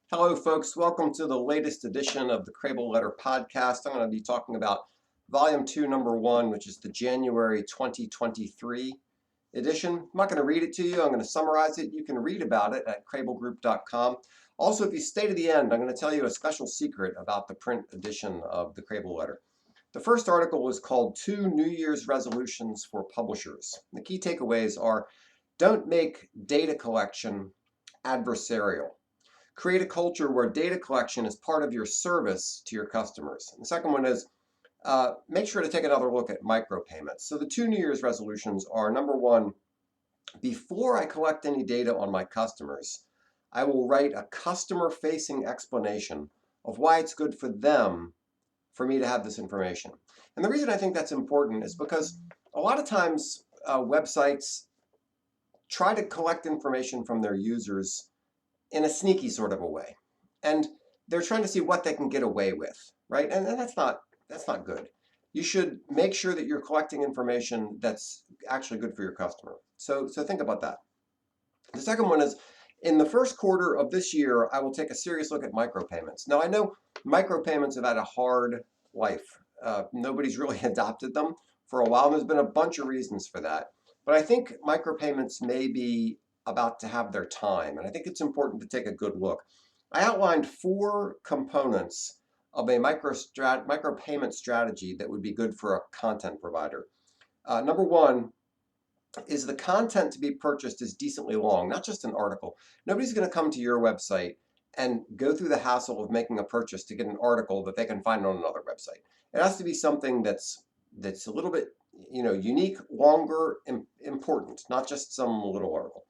Hello, folks. Welcome to the latest edition of the Krehbiel Letter podcast. I'm going to be talking about Volume 2, Number 1, which is the January 2023 edition. I'm not going to read it to you. I'm going to summarize it. You can read about it at krehbielgroup.com. Also, if you stay to the end, I'm going to tell you a special secret about the print edition of the Krehbiel Letter. The first article is called 2 New Year's Resolutions for Publishers. The key takeaways are: don't make data collection adversarial. Create a culture where data collection is part of your service to your customers. And the second one is make sure to take another look at micropayments. So the 2 New Year's resolutions are: number 1, before I collect any data on my customers, I will write a customer-facing explanation of why it's good for them for me to have this information. And the reason I think that's important is because a lot of times websites try to collect information from their users in a sneaky sort of a way. And they're trying to see what they can get away with, right? And that's not good. You should make sure that you're collecting information that's actually good for your customer. So think about that. The second one is, in the first quarter of this year, I will take a serious look at micropayments. Now, I know micropayments have had a hard life. Nobody's really adopted them for a while. There's been a bunch of reasons for that. But I think micropayments may be about to have their time, and I think it's important to take a good look. I outlined 4 components of a micropayment strategy that would be good for a content provider. Number 1 is the content to be purchased is decently long, not just an article. Nobody's going to come to your website and go through the hassle of making a purchase to get an article that they can find on another website. It has to be something that's a little bit, unique, longer, important, not just some little article.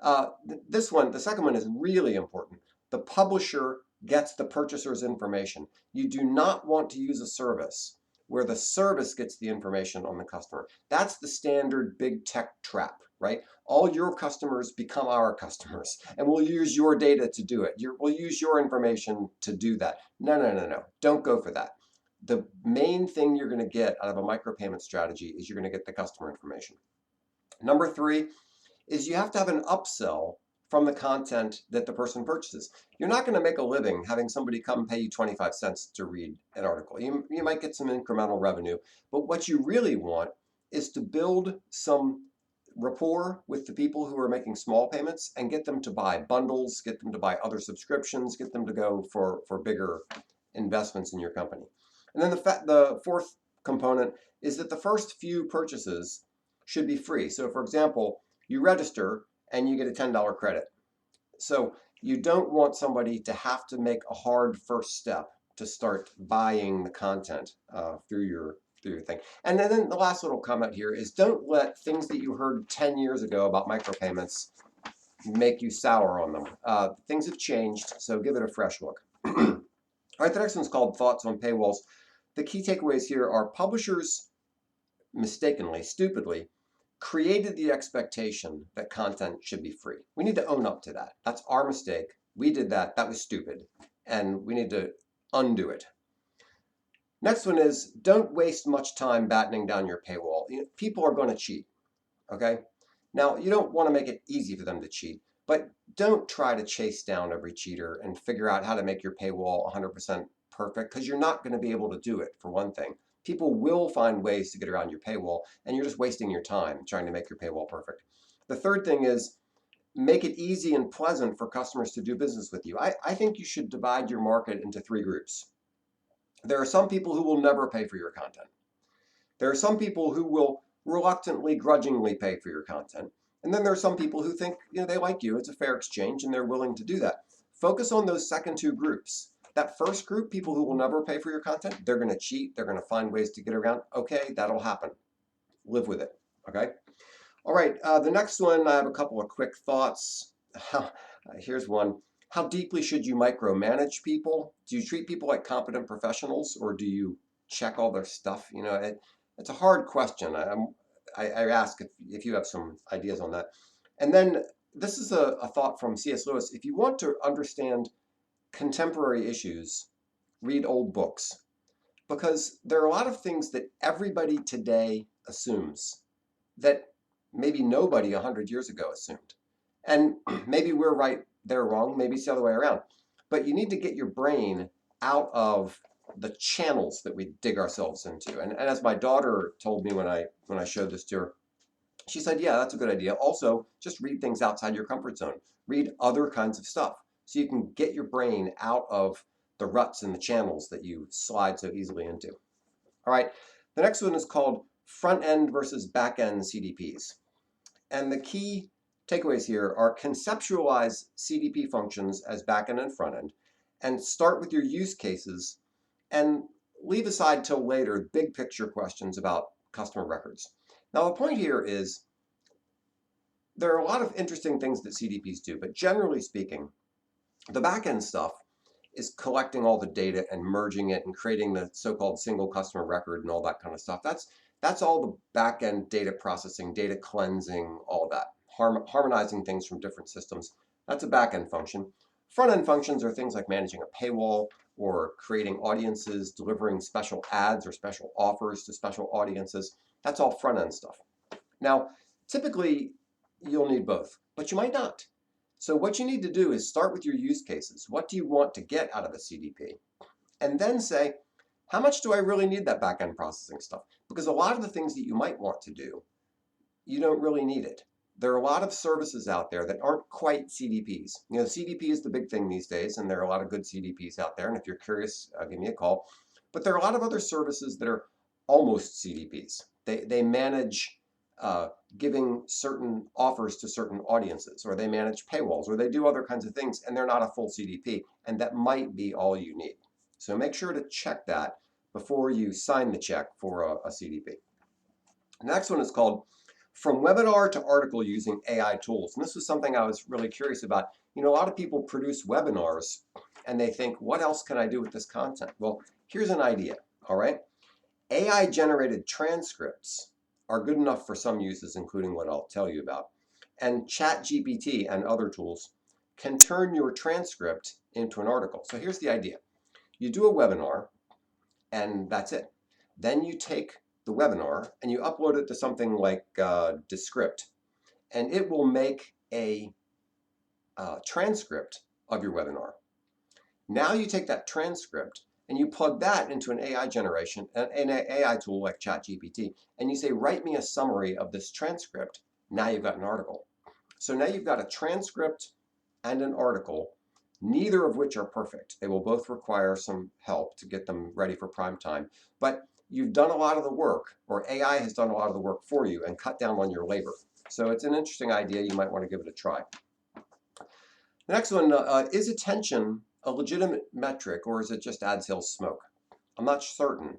The second one is really important. The publisher gets the purchaser's information. You do not want to use a service where the service gets the information on the customer. That's the standard big tech trap, right? All your customers become our customers, and we'll use your data to do it. We'll use your information to do that. No. Don't go for that. The main thing you're going to get out of a micropayment strategy is you're going to get the customer information. Number 3 is you have to have an upsell from the content that the person purchases. You're not going to make a living having somebody come pay you 25 cents to read an article. You might get some incremental revenue, but what you really want is to build some rapport with the people who are making small payments and get them to buy bundles, get them to buy other subscriptions, get them to go for bigger investments in your company. And then the fourth component is that the first few purchases should be free. So for example, you register and you get a $10 credit. So you don't want somebody to have to make a hard first step to start buying the content through your thing. And then the last little comment here is, don't let things that you heard 10 years ago about micropayments make you sour on them. Things have changed, so give it a fresh look. All right, the next one's called Thoughts on Paywalls. The key takeaways here are: publishers mistakenly, stupidly, created the expectation that content should be free. We need to own up to that. That's our mistake. We did that. That was stupid. And we need to undo it. Next one is, don't waste much time battening down your paywall. People are going to cheat. Okay? Now, you don't want to make it easy for them to cheat, but don't try to chase down every cheater and figure out how to make your paywall 100% perfect, because you're not going to be able to do it, for one thing. People will find ways to get around your paywall, and you're just wasting your time trying to make your paywall perfect. The third thing is, make it easy and pleasant for customers to do business with you. I think you should divide your market into 3 groups. There are some people who will never pay for your content. There are some people who will reluctantly, grudgingly pay for your content. And then there are some people who think, they like you, it's a fair exchange, and they're willing to do that. Focus on those second 2 groups. That first group, people who will never pay for your content, they're going to cheat, they're going to find ways to get around. Okay, that'll happen. Live with it, okay? All right, the next one, I have a couple of quick thoughts. Here's one. How deeply should you micromanage people? Do you treat people like competent professionals, or do you check all their stuff? It's a hard question. I ask if you have some ideas on that. And then this is a thought from C.S. Lewis. If you want to understand contemporary issues, read old books, because there are a lot of things that everybody today assumes that maybe nobody 100 years ago assumed. And maybe we're right, they're wrong, maybe it's the other way around. but you need to get your brain out of the channels that we dig ourselves into. And as my daughter told me when I showed this to her, she said, yeah, that's a good idea. Also, just read things outside your comfort zone. Read other kinds of stuff so you can get your brain out of the ruts and the channels that you slide so easily into. All right, the next one is called front end versus back end CDPs. And the key takeaways here are conceptualize CDP functions as back end and front end, and start with your use cases and leave aside till later big picture questions about customer records. Now, the point here is there are a lot of interesting things that CDPs do, but generally speaking, the back-end stuff is collecting all the data and merging it and creating the so-called single customer record and all that kind of stuff. That's all the back-end data processing, data cleansing, all that, harmonizing things from different systems. That's a back-end function. Front-end functions are things like managing a paywall or creating audiences, delivering special ads or special offers to special audiences. That's all front-end stuff. Now, typically, you'll need both, but you might not. So what you need to do is start with your use cases. What do you want to get out of a CDP? And then say, how much do I really need that back-end processing stuff? Because a lot of the things that you might want to do, you don't really need it. There are a lot of services out there that aren't quite CDPs. You know, CDP is the big thing these days, and there are a lot of good CDPs out there. And if you're curious, give me a call. But there are a lot of other services that are almost CDPs. They manage giving certain offers to certain audiences, or they manage paywalls, or they do other kinds of things, and they're not a full CDP, and that might be all you need. So make sure to check that before you sign the check for a CDP. The next one is called From Webinar to Article Using AI Tools. And this was something I was really curious about. You know, a lot of people produce webinars, and they think, what else can I do with this content? Well, here's an idea, all right? AI-generated transcripts are good enough for some uses, including what I'll tell you about. And ChatGPT and other tools can turn your transcript into an article. So here's the idea. You do a webinar, and that's it. Then you take the webinar and you upload it to something like Descript, and it will make a transcript of your webinar. Now you take that transcript and you plug that into an AI generation, an AI tool like ChatGPT, and you say, write me a summary of this transcript. Now you've got an article. So now you've got a transcript and an article, neither of which are perfect. They will both require some help to get them ready for prime time. But you've done a lot of the work, or AI has done a lot of the work for you and cut down on your labor. So it's an interesting idea. You might want to give it a try. The next one, is attention a legitimate metric, or is it just ad sales smoke? I'm not certain,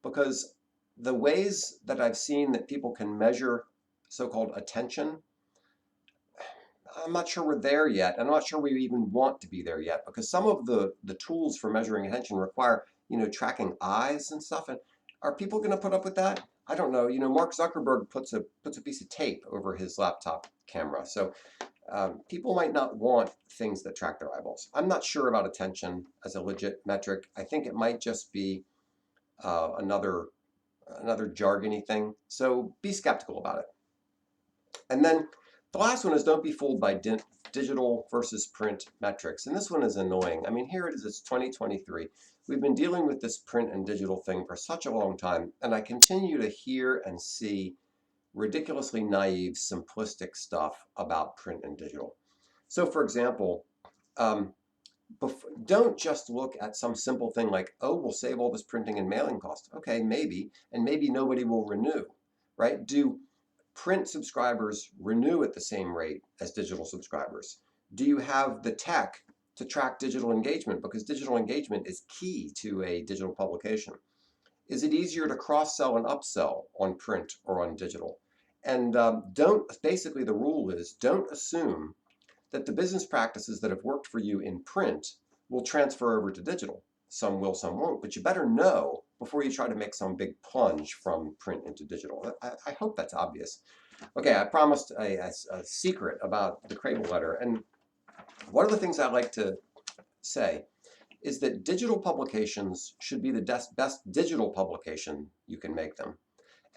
because the ways that I've seen that people can measure so-called attention, I'm not sure we're there yet. I'm not sure we even want to be there yet, because some of the tools for measuring attention require, you know, tracking eyes and stuff. And are people going to put up with that? I don't know. You know, Mark Zuckerberg puts a piece of tape over his laptop camera. So people might not want things that track their eyeballs. I'm not sure about attention as a legit metric. I think it might just be another jargony thing. So be skeptical about it. And then the last one is don't be fooled by digital versus print metrics. And this one is annoying. I mean, here it is, it's 2023. We've been dealing with this print and digital thing for such a long time, and I continue to hear and see ridiculously naive, simplistic stuff about print and digital. So for example, don't just look at some simple thing like, oh, we'll save all this printing and mailing cost. Okay, maybe, and maybe nobody will renew, right? Do print subscribers renew at the same rate as digital subscribers? Do you have the tech to track digital engagement? Because digital engagement is key to a digital publication. Is it easier to cross-sell and upsell on print or on digital? And basically the rule is, don't assume that the business practices that have worked for you in print will transfer over to digital. Some will, some won't, but you better know before you try to make some big plunge from print into digital. I hope that's obvious. Okay, I promised a secret about the Krehbiel Letter, and one of the things I like to say is that digital publications should be the best digital publication you can make them.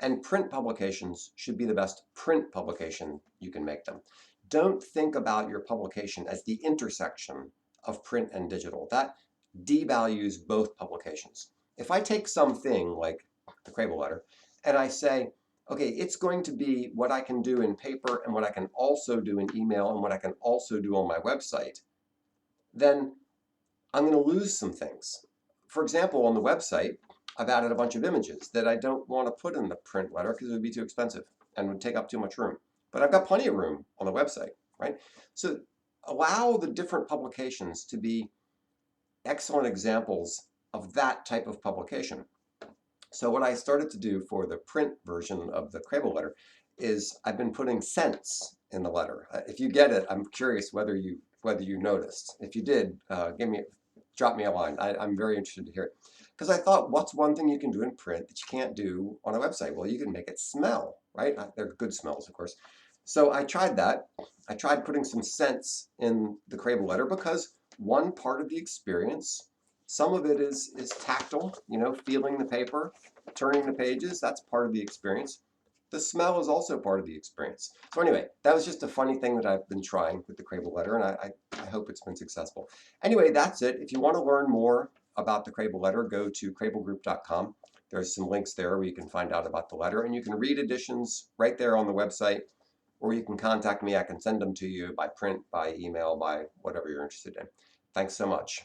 And print publications should be the best print publication you can make them. Don't think about your publication as the intersection of print and digital. That devalues both publications. If I take something like the Krehbiel Letter and I say, okay, it's going to be what I can do in paper and what I can also do in email and what I can also do on my website, then I'm going to lose some things. For example, on the website, I've added a bunch of images that I don't want to put in the print letter because it would be too expensive and would take up too much room. But I've got plenty of room on the website, right? So allow the different publications to be excellent examples of that type of publication. So what I started to do for the print version of the Krehbiel Letter is I've been putting cents in the letter. If you get it, I'm curious whether you noticed. If you did, drop me a line. I'm very interested to hear it. Because I thought, what's one thing you can do in print that you can't do on a website? Well, you can make it smell, right? They're good smells, of course. So I tried that. I tried putting some cents in the Krehbiel Letter because one part of the experience, some of it is tactile, feeling the paper, turning the pages, that's part of the experience. The smell is also part of the experience. So anyway, that was just a funny thing that I've been trying with the Krehbiel Letter, and I hope it's been successful. Anyway, that's it. If you want to learn more about the Krehbiel Letter, go to krehbielgroup.com. There's some links there where you can find out about the letter, and you can read editions right there on the website, or you can contact me. I can send them to you by print, by email, by whatever you're interested in. Thanks so much.